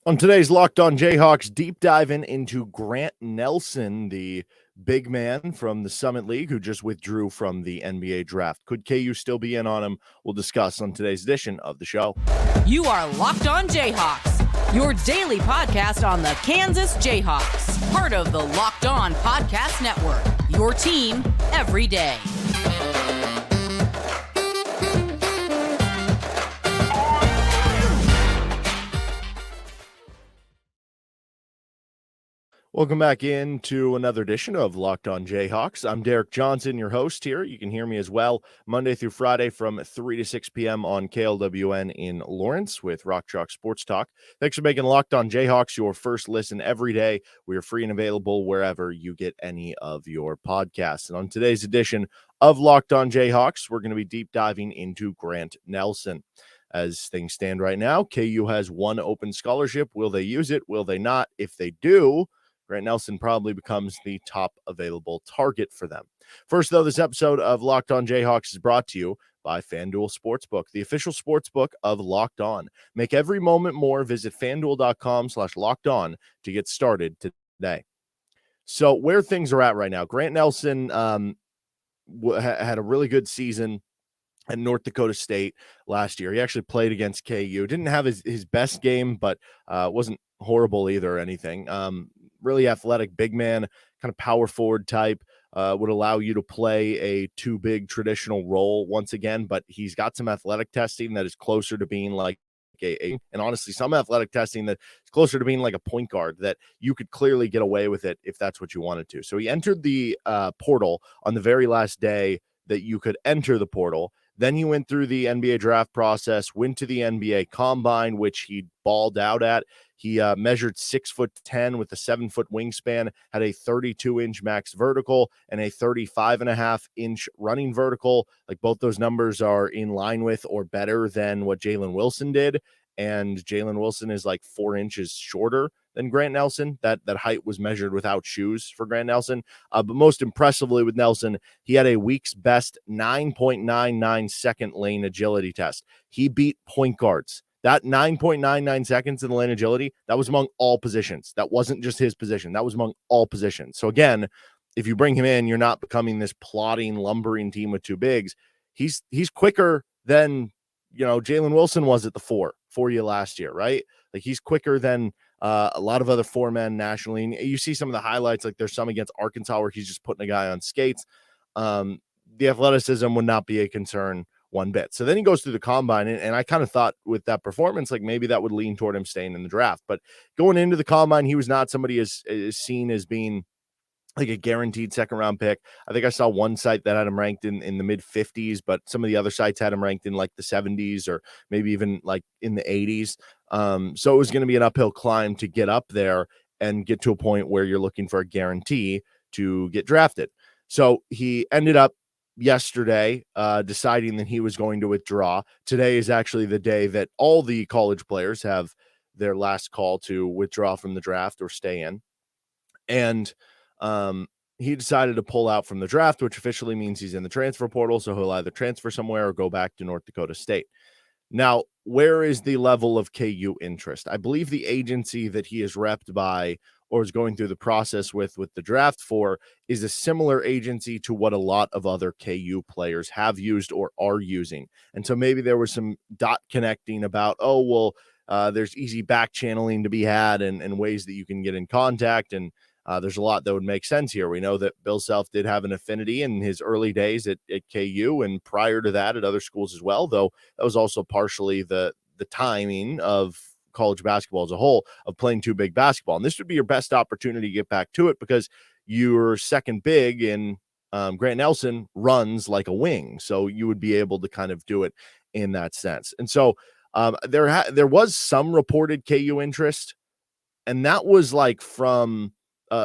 On today's Locked On Jayhawks, deep diving into Grant Nelson, the big man from the Summit League who just withdrew from the NBA draft. Could KU still be in on him? We'll discuss on today's edition of the show. You are Locked On Jayhawks, your daily podcast on the Kansas Jayhawks, part of the Locked On Podcast Network, your team every day. Welcome back into another edition of Locked On Jayhawks. I'm Derek Johnson, your host here. You can hear me as well Monday through Friday from 3 to 6 p.m. on KLWN in Lawrence with Rock Chalk Sports Talk. Thanks for making Locked On Jayhawks your first listen every day. We are free and available wherever you get any of your podcasts. And on today's edition of Locked On Jayhawks, we're going to be deep diving into Grant Nelson. As things stand right now, KU has one open scholarship. Will they use it? Will they not? If they do, Grant Nelson probably becomes the top available target for them. First, though, this episode of Locked On Jayhawks is brought to you by FanDuel Sportsbook, the official sportsbook of Locked On. Make every moment more. Visit FanDuel.com/LockedOn to get started today. So where things are at right now, Grant Nelson had a really good season at North Dakota State last year. He actually played against KU. Didn't have his best game, but wasn't horrible either or anything. Really athletic big man, kind of power forward type, would allow you to play a too big traditional role once again, but he's got some athletic testing that is closer to being like and honestly, some athletic testing that is closer to being like a point guard that you could clearly get away with it if that's what you wanted to. So he entered the portal on the very last day that you could enter the portal. Then he went through the NBA draft process, went to the NBA combine, which he balled out at. He measured 6'10" with a 7-foot wingspan, had a 32-inch max vertical and a 35.5-inch running vertical. Like both those numbers are in line with or better than what Jalen Wilson did. And Jalen Wilson is like 4 inches shorter than Grant Nelson. That height was measured without shoes for Grant Nelson. But most impressively with Nelson, he had a week's best 9.99 second lane agility test. He beat point guards. That 9.99 seconds in the lane agility, that was among all positions. That wasn't just his position. That was among all positions. So again, if you bring him in, you're not becoming this plodding, lumbering team with two bigs. He's quicker than, Jalen Wilson was at the four for you last year, right? Like he's quicker than a lot of other four-men nationally. And you see some of the highlights, like there's some against Arkansas where he's just putting a guy on skates. The athleticism would not be a concern one bit. So then he goes through the combine, and I kind of thought with that performance, like maybe that would lean toward him staying in the draft. But going into the combine, he was not somebody as seen as being like a guaranteed second-round pick. I think I saw one site that had him ranked in the mid-50s, but some of the other sites had him ranked in like the 70s or maybe even like in the 80s. So it was going to be an uphill climb to get up there and get to a point where you're looking for a guarantee to get drafted. So he ended up yesterday deciding that he was going to withdraw. Today is actually the day that all the college players have their last call to withdraw from the draft or stay in. And he decided to pull out from the draft, which officially means he's in the transfer portal. So he'll either transfer somewhere or go back to North Dakota State. Now, where is the level of KU interest? I believe the agency that he is repped by or is going through the process with the draft for is a similar agency to what a lot of other KU players have used or are using. And so maybe there was some dot connecting about, there's easy back channeling to be had and ways that you can get in contact. And there's a lot that would make sense here. We know that Bill Self did have an affinity in his early days at KU and prior to that at other schools as well, though that was also partially the timing of college basketball as a whole of playing too big basketball. And this would be your best opportunity to get back to it because your second big in Grant Nelson runs like a wing. So you would be able to kind of do it in that sense. And so there was some reported KU interest, and that was like from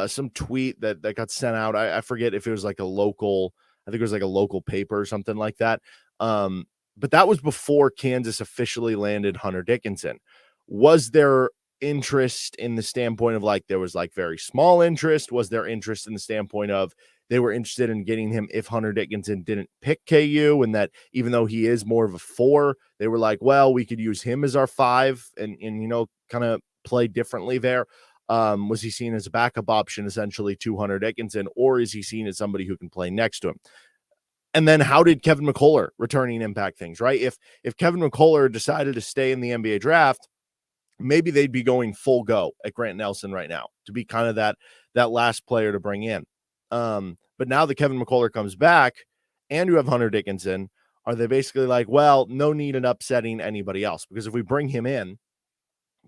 some tweet that got sent out. I forget if it was like a local, I think it was like a local paper or something like that. But that was before Kansas officially landed Hunter Dickinson. Was there interest in the standpoint of like, there was like very small interest? Was there interest in the standpoint of they were interested in getting him if Hunter Dickinson didn't pick KU, and that even though he is more of a 4, they were like, well, we could use him as our 5 and kind of play differently there? Was he seen as a backup option, essentially, to Hunter Dickinson, or is he seen as somebody who can play next to him? And then how did Kevin McCullar returning impact things, right? If Kevin McCullar decided to stay in the NBA draft, maybe they'd be going full go at Grant Nelson right now to be kind of that last player to bring in. But now that Kevin McCullar comes back and you have Hunter Dickinson, are they basically like, well, no need in upsetting anybody else? Because if we bring him in,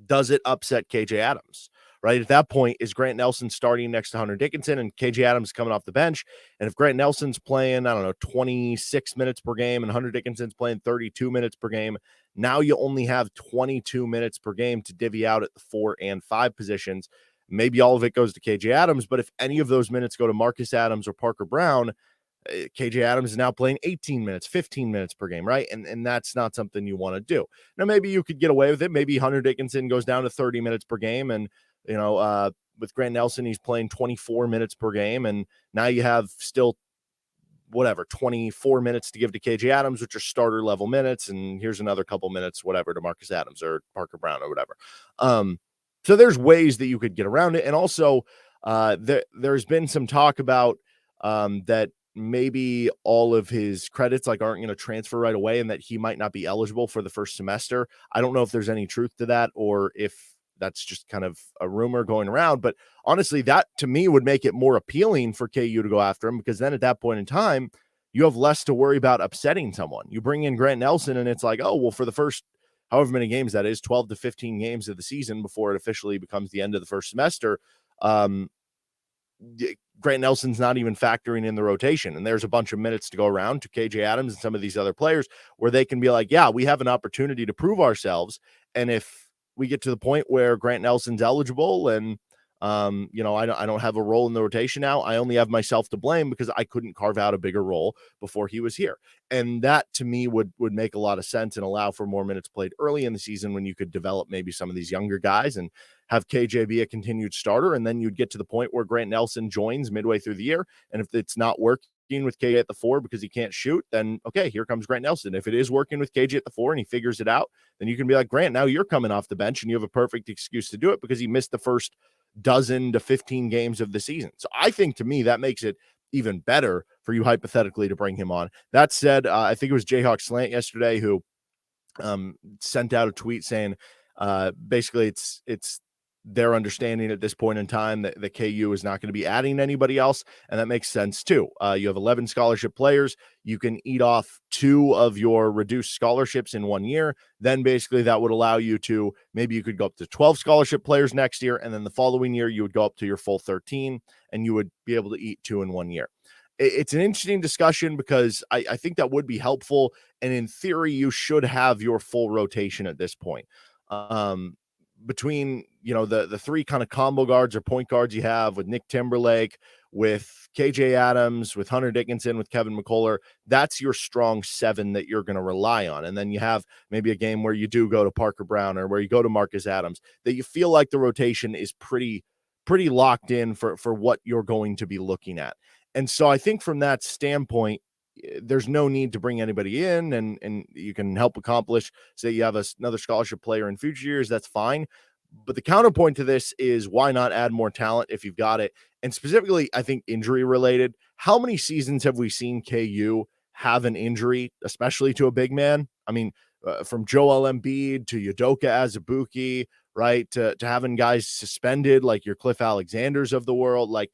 does it upset KJ Adams? Right at that point, is Grant Nelson starting next to Hunter Dickinson and KJ Adams coming off the bench? And if Grant Nelson's playing, I don't know, 26 minutes per game and Hunter Dickinson's playing 32 minutes per game, now you only have 22 minutes per game to divvy out at the 4 and 5 positions. Maybe all of it goes to KJ Adams, but if any of those minutes go to Marcus Adams or Parker Brown, KJ Adams is now playing 18 minutes, 15 minutes per game, right? And that's not something you want to do. Now, maybe you could get away with it. Maybe Hunter Dickinson goes down to 30 minutes per game and, with Grant Nelson, he's playing 24 minutes per game. And now you have still 24 minutes to give to KJ Adams, which are starter level minutes. And here's another couple minutes, whatever, to Marcus Adams or Parker Brown or whatever. So there's ways that you could get around it. And also there's been some talk about that maybe all of his credits aren't going to transfer right away and that he might not be eligible for the first semester. I don't know if there's any truth to that or if that's just kind of a rumor going around, but honestly, that to me would make it more appealing for KU to go after him, because then at that point in time, you have less to worry about upsetting someone. You bring in Grant Nelson and it's like, oh, well, for the first however many games that is, 12 to 15 games of the season before it officially becomes the end of the first semester, Grant Nelson's not even factoring in the rotation. And there's a bunch of minutes to go around to KJ Adams and some of these other players where they can be like, yeah, we have an opportunity to prove ourselves. And if we get to the point where Grant Nelson's eligible and, I don't have a role in the rotation now, I only have myself to blame because I couldn't carve out a bigger role before he was here. And that to me would make a lot of sense and allow for more minutes played early in the season when you could develop maybe some of these younger guys and have KJ be a continued starter. And then you'd get to the point where Grant Nelson joins midway through the year. And if it's not working with KJ at the 4 because he can't shoot, then okay, here comes Grant Nelson. If it is working with KJ at the 4 and he figures it out, then you can be like, Grant, now you're coming off the bench and you have a perfect excuse to do it because he missed the first dozen to 15 games of the season. So I think to me that makes it even better for you hypothetically to bring him on. That said, I think it was Jayhawks Slant yesterday who sent out a tweet saying basically it's their understanding at this point in time that the KU is not going to be adding anybody else. And that makes sense too. You have 11 scholarship players. You can eat off 2 of your reduced scholarships in 1 year. Then basically that would allow you to, maybe you could go up to 12 scholarship players next year. And then the following year, you would go up to your full 13 and you would be able to eat 2 in 1 year. It's an interesting discussion because I think that would be helpful. And in theory, you should have your full rotation at this point. Between the 3 kind of combo guards or point guards you have with Nick Timberlake, with KJ Adams, with Hunter Dickinson, with Kevin McCullar, that's your strong 7 that you're going to rely on. And then you have maybe a game where you do go to Parker Brown or where you go to Marcus Adams, that you feel like the rotation is pretty locked in for what you're going to be looking at. And so I think from that standpoint, there's no need to bring anybody in and you can help accomplish, say you have another scholarship player in future years, that's fine. But the counterpoint to this is why not add more talent if you've got it? And specifically, I think injury related, how many seasons have we seen KU have an injury, especially to a big man? I mean, from Joel Embiid to Udoka Azubuike, right? To having guys suspended like your Cliff Alexanders of the world. Like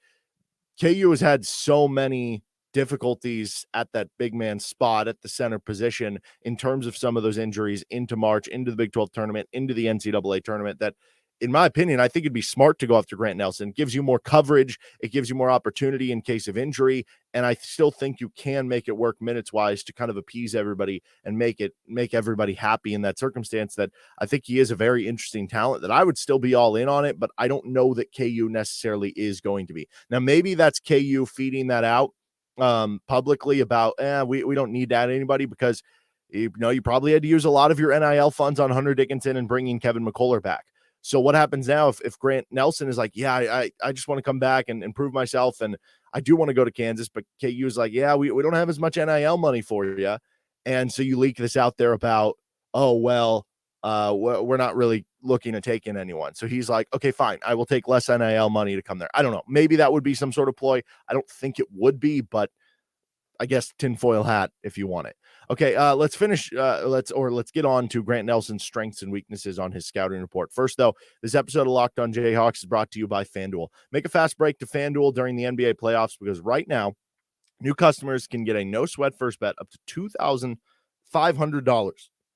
KU has had so many difficulties at that big man spot at the center position in terms of some of those injuries into March, into the Big 12 tournament, into the NCAA tournament, that in my opinion, I think it'd be smart to go after Grant Nelson. It gives you more coverage. It gives you more opportunity in case of injury. And I still think you can make it work minutes wise to kind of appease everybody and make everybody happy in that circumstance. That I think he is a very interesting talent that I would still be all in on it, but I don't know that KU necessarily is going to be. Now, maybe that's KU feeding that out publicly about, we don't need to add anybody because, you probably had to use a lot of your NIL funds on Hunter Dickinson and bringing Kevin McCullar back. So what happens now if Grant Nelson is like, yeah, I just want to come back and prove myself, and I do want to go to Kansas, but KU is like, yeah, we don't have as much NIL money for you. And so you leak this out there about, oh, well, we're not really looking to take in anyone. So he's like, okay, fine, I will take less NIL money to come there. I don't know. Maybe that would be some sort of ploy. I don't think it would be, but I guess tinfoil hat if you want it. Okay, let's finish. Let's get on to Grant Nelson's strengths and weaknesses on his scouting report. First, though, this episode of Locked On Jayhawks is brought to you by FanDuel. Make a fast break to FanDuel during the NBA playoffs because right now, new customers can get a no-sweat first bet up to $2,500.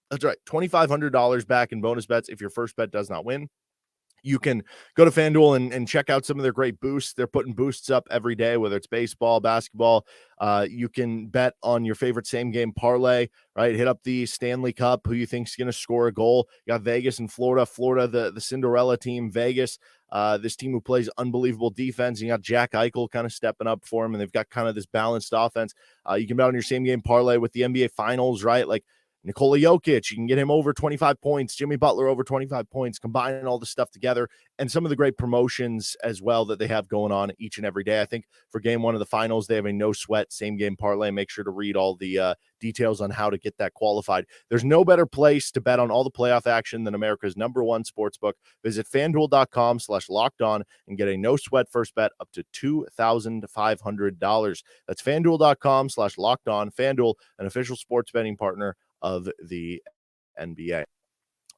That's right, $2,500 back in bonus bets if your first bet does not win. You can go to FanDuel and check out some of their great boosts. They're putting boosts up every day, whether it's baseball, basketball. You can bet on your favorite same-game parlay, right? Hit up the Stanley Cup, who you think is going to score a goal. You got Vegas and Florida. Florida, the Cinderella team. Vegas, this team who plays unbelievable defense. You got Jack Eichel kind of stepping up for him, and they've got kind of this balanced offense. You can bet on your same-game parlay with the NBA Finals, right? Like Nikola Jokic, you can get him over 25 points, Jimmy Butler over 25 points, combining all this stuff together, and some of the great promotions as well that they have going on each and every day. I think for game one of the finals, they have a no sweat same game parlay. Make sure to read all the details on how to get that qualified. There's no better place to bet on all the playoff action than America's #1 sportsbook. Visit FanDuel.com/lockedon and get a no sweat first bet up to $2,500. That's FanDuel.com/lockedon. FanDuel, an official sports betting partner of the NBA.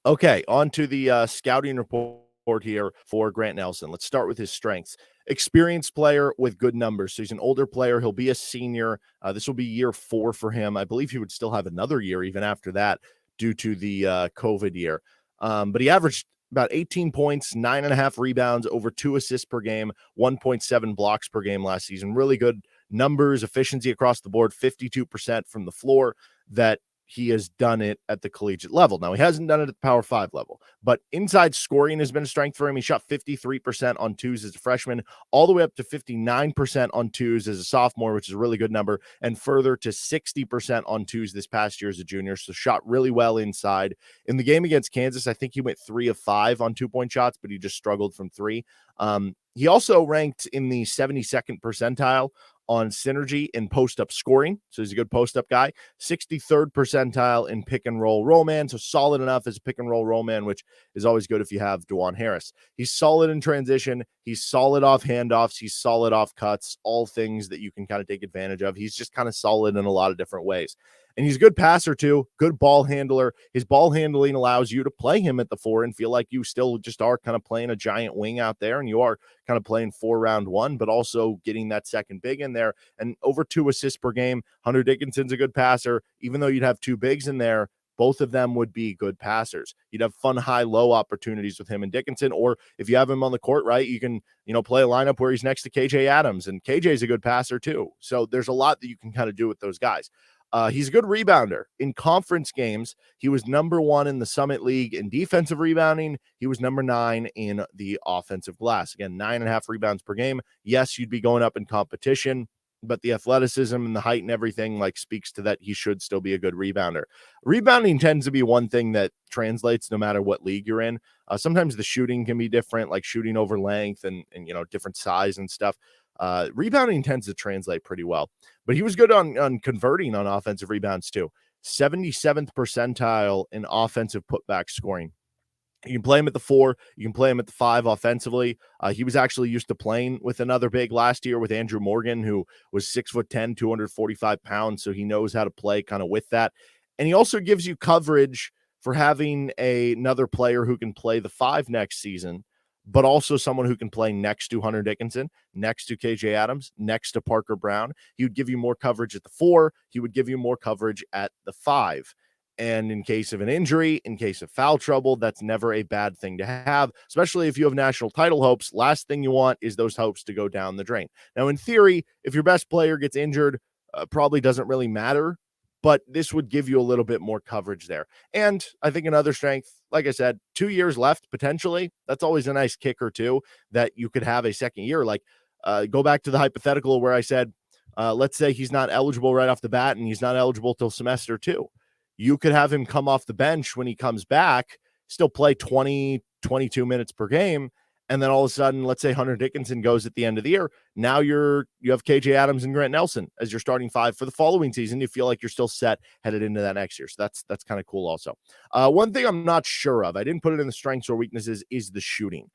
Okay, on to the scouting report here for Grant Nelson. Let's start with his strengths. Experienced player with good numbers. So he's an older player. He'll be a senior. This will be year 4 for him. I believe he would still have another year even after that due to the COVID year. But he averaged about 18 points, 9.5 rebounds, over 2 assists per game, 1.7 blocks per game last season. Really good numbers, efficiency across the board, 52% from the floor. That he has done it at the collegiate level. Now, he hasn't done it at the Power 5 level, but inside scoring has been a strength for him. He shot 53% on twos as a freshman, all the way up to 59% on twos as a sophomore, which is a really good number, and further to 60% on twos this past year as a junior. So shot really well inside. In the game against Kansas, I think he went 3 of 5 on 2-point shots, but he just struggled from 3. He also ranked in the 72nd percentile on synergy in post-up scoring. So he's a good post-up guy. 63rd percentile in pick-and-roll roll man. So solid enough as a pick-and-roll roll man, which is always good if you have DeJuan Harris. He's solid in transition. He's solid off handoffs. He's solid off cuts, all things that you can kind of take advantage of. He's just kind of solid in a lot of different ways. And he's a good passer too, good ball handler. His ball handling allows you to play him at the 4 and feel like you still just are kind of playing a giant wing out there, and you are kind of playing 4 round 1, but also getting that second big in there. And over 2 assists per game. Hunter Dickinson's a good passer. Even though you'd have 2 bigs in there, both of them would be good passers. You'd have fun high-low opportunities with him and Dickinson, or if you have him on the court, right, you can, play a lineup where he's next to KJ Adams, and KJ's a good passer too. So there's a lot that you can kind of do with those guys. He's a good rebounder. In conference games, he was #1 in the Summit League in defensive rebounding. He was #9 in the offensive glass. Again, 9.5 rebounds per game. Yes, you'd be going up in competition, but the athleticism and the height and everything speaks to that he should still be a good rebounder. Rebounding tends to be one thing that translates no matter what league you're in. Sometimes the shooting can be different, like shooting over length and different size and stuff. Rebounding tends to translate pretty well, but he was good on converting on offensive rebounds too. 77th percentile in offensive putback scoring. You can play him at the 4. You can play him at the 5 offensively. He was actually used to playing with another big last year with Andrew Morgan, who was 6'10", 245 pounds. So he knows how to play kind of with that. And he also gives you coverage for having another player who can play the 5 next season, but also someone who can play next to Hunter Dickinson, next to KJ Adams, next to Parker Brown. He would give you more coverage at the 4. He would give you more coverage at the 5. And in case of an injury, in case of foul trouble, that's never a bad thing to have, especially if you have national title hopes. Last thing you want is those hopes to go down the drain. Now, in theory, if your best player gets injured, probably doesn't really matter, but this would give you a little bit more coverage there. And I think another strength, like I said, 2 years left, potentially. That's always a nice kicker too, that you could have a second year. Go back to the hypothetical where I said, let's say he's not eligible right off the bat and he's not eligible till semester 2. You could have him come off the bench when he comes back, still play 20, 22 minutes per game, And then all of a sudden, let's say Hunter Dickinson goes at the end of the year. Now you have KJ Adams and Grant Nelson as your starting five for the following season. You feel like you're still set headed into that next year. So that's kind of cool also. One thing I'm not sure of, I didn't put it in the strengths or weaknesses, is the shooting.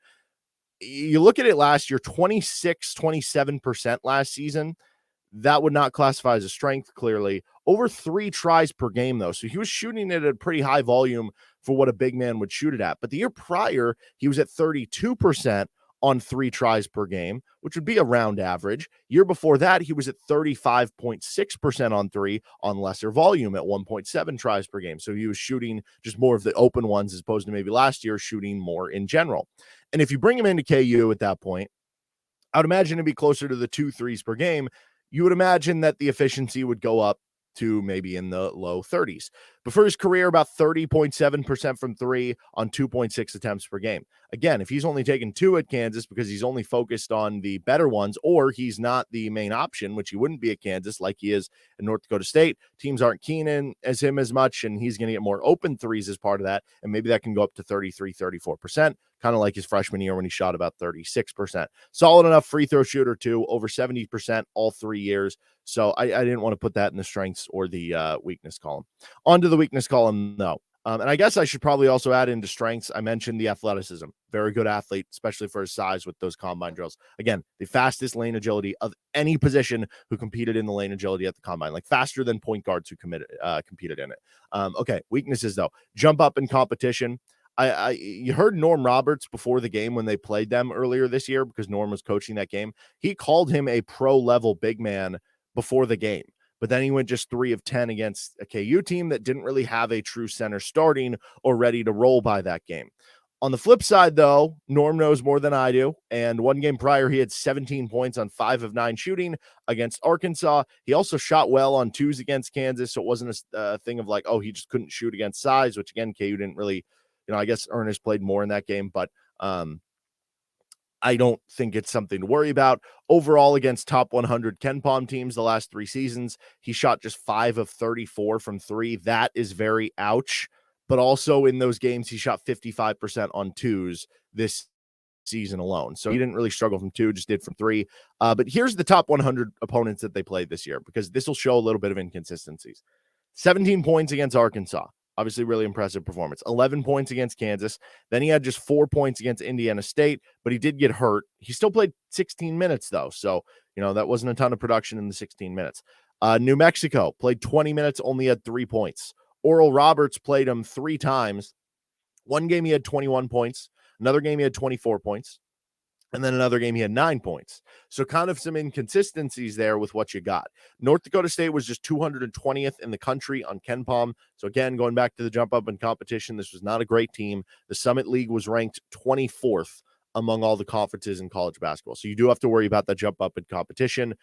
You look at it last year, 27% last season. That would not classify as a strength, clearly. Over 3 tries per game, though. So he was shooting it at a pretty high volume for what a big man would shoot it at. But the year prior, he was at 32% on 3 tries per game, which would be around average. Year before that, he was at 35.6% on 3 on lesser volume at 1.7 tries per game. So he was shooting just more of the open ones as opposed to maybe last year shooting more in general. And if you bring him into KU at that point, I would imagine it'd be closer to the 2 threes per game. You would imagine that the efficiency would go up to maybe in the low 30s. But for his career, about 30.7% from 3 on 2.6 attempts per game. Again, if he's only taken 2 at Kansas because he's only focused on the better ones, or he's not the main option, which he wouldn't be at Kansas like he is in North Dakota State, teams aren't keen in as him as much, and he's going to get more open threes as part of that, and maybe that can go up to 33, 34%, kind of like his freshman year when he shot about 36%. Solid enough free throw shooter too, over 70% all 3 years. So I didn't want to put that in the strengths or the weakness column. On to the weakness column, though. And I guess I should probably also add into strengths. I mentioned the athleticism. Very good athlete, especially for his size with those combine drills. Again, the fastest lane agility of any position who competed in the lane agility at the combine, like faster than point guards who competed in it. Okay, weaknesses, though. Jump up in competition. You heard Norm Roberts before the game when they played them earlier this year, because Norm was coaching that game. He called him a pro-level big man before the game. But then he went just 3 of 10 against a KU team that didn't really have a true center starting or ready to roll by that game. On the flip side, though, Norm knows more than I do. And one game prior, he had 17 points on 5 of 9 shooting against Arkansas. He also shot well on 2s against Kansas. So it wasn't a thing of like, oh, he just couldn't shoot against size, which again, KU didn't really, I guess Ernest played more in that game, but I don't think it's something to worry about. Overall, against top 100 KenPom teams the last 3 seasons, he shot just 5 of 34 from 3. That is very ouch. But also in those games, he shot 55% on 2s this season alone. So he didn't really struggle from 2, just did from 3. But here's the top 100 opponents that they played this year, because this will show a little bit of inconsistencies. 17 points against Arkansas. Obviously, really impressive performance. 11 points against Kansas. Then he had just 4 points against Indiana State, but he did get hurt. He still played 16 minutes, though. So, that wasn't a ton of production in the 16 minutes. New Mexico played 20 minutes, only had 3 points. Oral Roberts played him 3 times. One game he had 21 points. Another game he had 24 points. And then another game he had 9 points. So kind of some inconsistencies there with what you got. North Dakota State was just 220th in the country on KenPom. So again, going back to the jump up in competition, this was not a great team. The Summit League was ranked 24th among all the conferences in college basketball. So you do have to worry about that jump up in competition.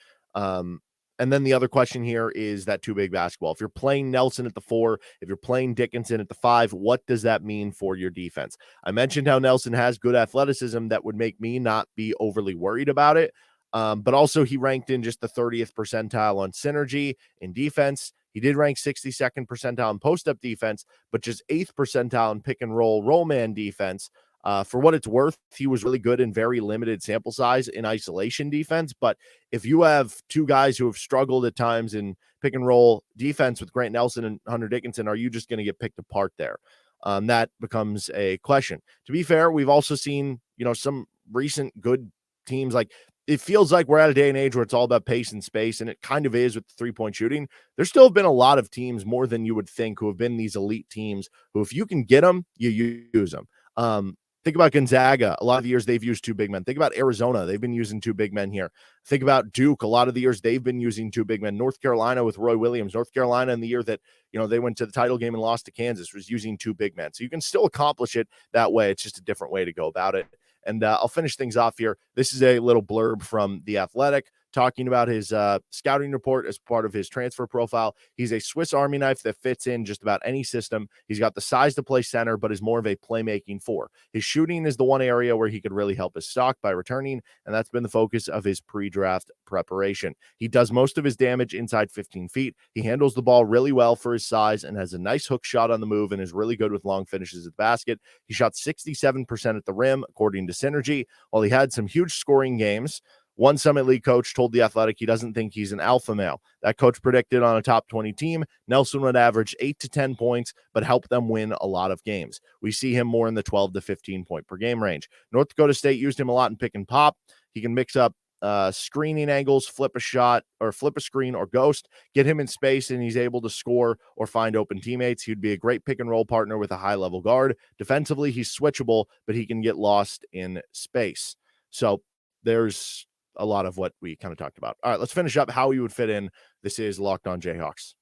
And then the other question here is that 2 big basketball. If you're playing Nelson at the 4, if you're playing Dickinson at the 5, what does that mean for your defense? I mentioned how Nelson has good athleticism that would make me not be overly worried about it. But also he ranked in just the 30th percentile on synergy in defense. He did rank 62nd percentile in post-up defense, but just 8th percentile in pick and roll man defense. For what it's worth, he was really good in very limited sample size in isolation defense. But if you have 2 guys who have struggled at times in pick and roll defense with Grant Nelson and Hunter Dickinson, are you just going to get picked apart there? That becomes a question. To be fair, we've also seen, some recent good teams. Like, it feels like we're at a day and age where it's all about pace and space, and it kind of is with the 3-point shooting. There still have been a lot of teams, more than you would think, who have been these elite teams who, if you can get them, you use them. Think about Gonzaga. A lot of the years they've used 2 big men. Think about Arizona. They've been using 2 big men here. Think about Duke. A lot of the years they've been using 2 big men. North Carolina with Roy Williams. North Carolina in the year that, they went to the title game and lost to Kansas was using 2 big men. So you can still accomplish it that way. It's just a different way to go about it. And I'll finish things off here. This is a little blurb from The Athletic talking about his scouting report as part of his transfer profile. He's a Swiss Army knife that fits in just about any system. He's got the size to play center, but is more of a playmaking four. His shooting is the one area where he could really help his stock by returning, and that's been the focus of his pre-draft preparation. He does most of his damage inside 15 feet. He handles the ball really well for his size and has a nice hook shot on the move and is really good with long finishes at the basket. He shot 67% at the rim, according to Synergy. While he had some huge scoring games, one Summit League coach told The Athletic he doesn't think he's an alpha male. That coach predicted on a top 20 team, Nelson would average 8 to 10 points, but help them win a lot of games. We see him more in the 12 to 15 point per game range. North Dakota State used him a lot in pick and pop. He can mix up screening angles, flip a shot, or flip a screen or ghost, get him in space, and he's able to score or find open teammates. He'd be a great pick and roll partner with a high-level guard. Defensively, he's switchable, but he can get lost in space. So there's a lot of what we kind of talked about. All right, let's finish up how he would fit in. This is Locked On Jayhawks.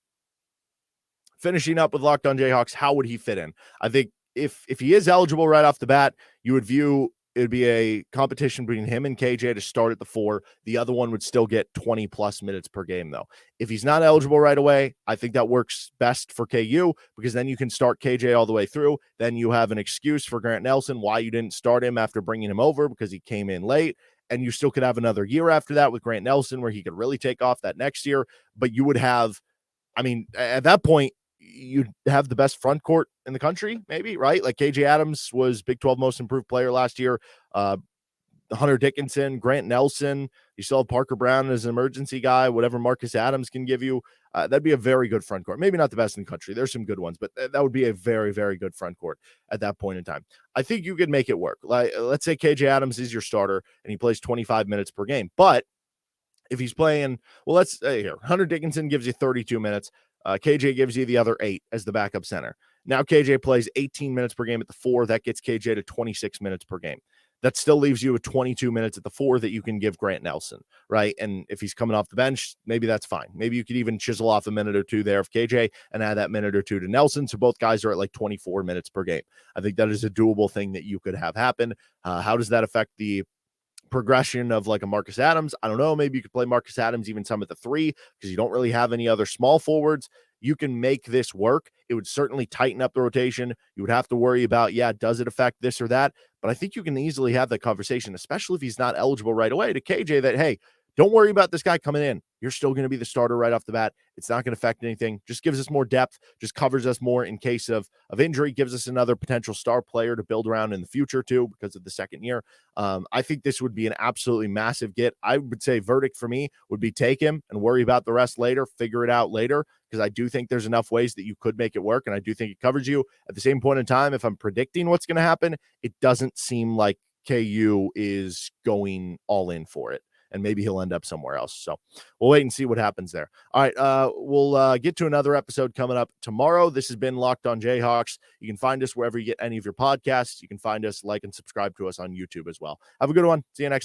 Finishing up with Locked On Jayhawks, how would he fit in? I think if he is eligible right off the bat, you would view it would be a competition between him and KJ to start at the 4. The other one would still get 20 plus minutes per game, though. If he's not eligible right away, I think that works best for KU, because then you can start KJ all the way through. Then you have an excuse for Grant Nelson why you didn't start him after bringing him over, because he came in late. And you still could have another year after that with Grant Nelson where he could really take off that next year. But you would have, I mean, at that point, you'd have the best front court in the country, maybe, right? Like KJ Adams was Big 12 most improved player last year. Hunter Dickinson, Grant Nelson, you still have Parker Brown as an emergency guy, whatever Marcus Adams can give you. That'd be a very good front court. Maybe not the best in the country. There's some good ones, but that would be a very, very good front court at that point in time. I think you could make it work. Like, let's say KJ Adams is your starter and he plays 25 minutes per game. But if he's playing, well, let's say here, Hunter Dickinson gives you 32 minutes. KJ gives you the other 8 as the backup center. Now KJ plays 18 minutes per game at the 4. That gets KJ to 26 minutes per game. That still leaves you with 22 minutes at the 4 that you can give Grant Nelson, right? And if he's coming off the bench, maybe that's fine. Maybe you could even chisel off a minute or two there of KJ and add that minute or two to Nelson. So both guys are at like 24 minutes per game. I think that is a doable thing that you could have happen. How does that affect the progression of like a Marcus Adams? I don't know. Maybe you could play Marcus Adams even some at the 3 because you don't really have any other small forwards. You can make this work. It would certainly tighten up the rotation. You would have to worry about, does it affect this or that? But I think you can easily have that conversation, especially if he's not eligible right away, to KJ that, hey, don't worry about this guy coming in. You're still going to be the starter right off the bat. It's not going to affect anything. Just gives us more depth, just covers us more in case of injury, gives us another potential star player to build around in the future too, because of the second year. I think this would be an absolutely massive get. I would say verdict for me would be take him and worry about the rest later, figure it out later, because I do think there's enough ways that you could make it work, and I do think it covers you. At the same point in time, if I'm predicting what's going to happen, it doesn't seem like KU is going all in for it. And maybe he'll end up somewhere else. So we'll wait and see what happens there. All right, we'll get to another episode coming up tomorrow. This has been Locked On Jayhawks. You can find us wherever you get any of your podcasts. You can find us, like, and subscribe to us on YouTube as well. Have a good one. See you next time.